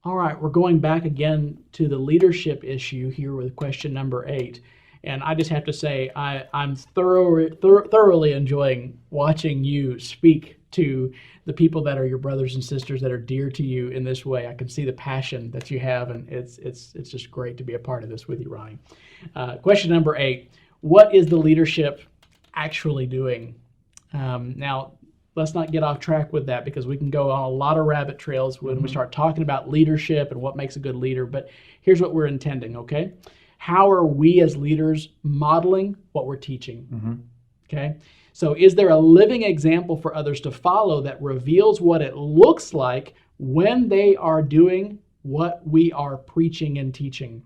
All right, we're going back again to the leadership issue here with question number 8. And I just have to say, I'm thoroughly enjoying watching you speak to the people that are your brothers and sisters that are dear to you in this way. I can see the passion that you have, and it's just great to be a part of this with you, Ronnie. Question number 8, what is the leadership actually doing? Now, let's not get off track with that, because we can go on a lot of rabbit trails when we start talking about leadership and what makes a good leader. But here's what we're intending, okay? How are we as leaders modeling what we're teaching? Okay? So is there a living example for others to follow that reveals what it looks like when they are doing what we are preaching and teaching?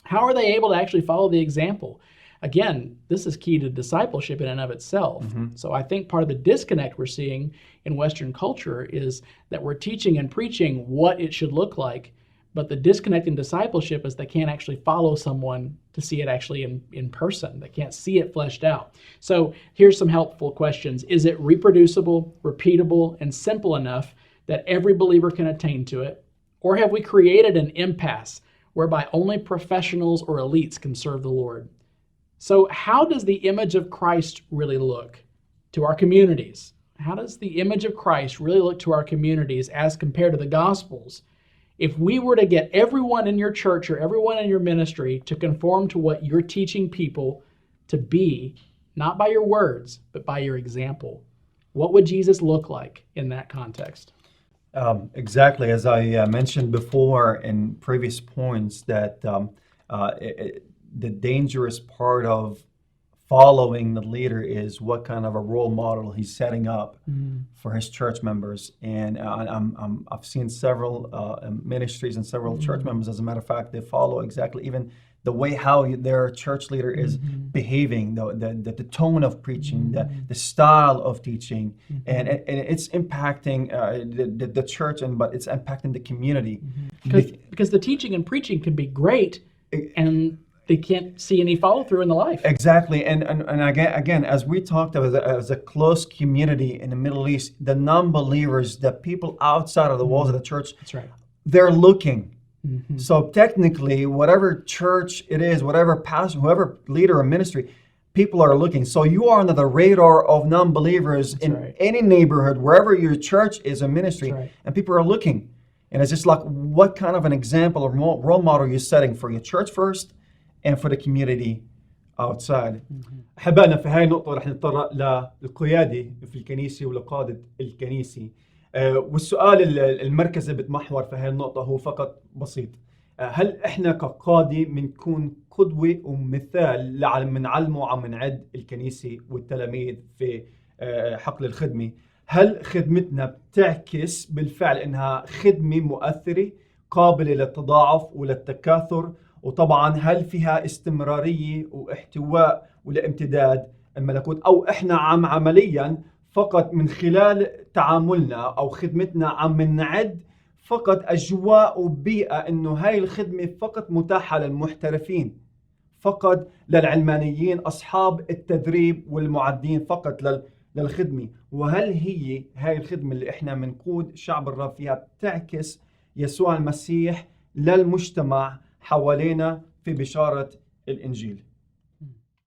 How are they able to actually follow the example? Again, this is key to discipleship in and of itself. So I think part of the disconnect we're seeing in Western culture is that we're teaching and preaching what it should look like, but the disconnect in discipleship is they can't actually follow someone to see it actually in person. They can't see it fleshed out. So here's some helpful questions. Is it reproducible, repeatable, and simple enough that every believer can attain to it? Or have we created an impasse whereby only professionals or elites can serve the Lord? So how does the image of Christ really look to our communities? How does the image of Christ really look to our communities as compared to the Gospels? If we were to get everyone in your church or everyone in your ministry to conform to what you're teaching people to be, not by your words, but by your example, what would Jesus look like in that context? Exactly, as I mentioned before in previous points, that the dangerous part of following the leader is what kind of a role model he's setting up for his church members. And I've seen several ministries and several church members, as a matter of fact, they follow exactly even the way how their church leader is behaving, the tone of preaching, the style of teaching, and it's impacting the church, but it's impacting the community. Because the teaching and preaching can be great, and they can't see any follow through in the life. Exactly, and again, as we talked about, as a close community in the Middle East, the non-believers, the people outside of the walls of the church, that's right, they're looking. So technically, whatever church it is, whatever pastor, whoever leader or ministry, people are looking. So you are under the radar of non-believers in any neighborhood, wherever your church is a ministry, and people are looking. And it's just like, what kind of an example or role model you're setting for your church first, and for the community outside. أحبائنا، في هاي النقطة رح نتطرق للقيادة في الكنيسة ولقادة الكنيسة. والسؤال المركزي بتمحور في هاي النقطة هو فقط بسيط. هل إحنا كقادة بنكون قدوة ومثال لعم نعلمه وعم نعد الكنيسة والتلاميذ في حقل الخدمة؟ هل خدمتنا بتعكس بالفعل إنها خدمة مؤثرة قابلة للتضاعف وللتكاثر؟ وطبعا هل فيها استمرارية واحتواء ولامتداد الملكوت، أو إحنا عمليا فقط من خلال تعاملنا أو خدمتنا عم نعد فقط أجواء وبيئة إنه هاي الخدمة فقط متاحة للمحترفين، فقط للعلمانيين أصحاب التدريب والمعدين فقط للخدمة؟ وهل هاي الخدمة اللي إحنا منقود شعب الرب فيها بتعكس يسوع المسيح للمجتمع حوالينا في بشارة الإنجيل؟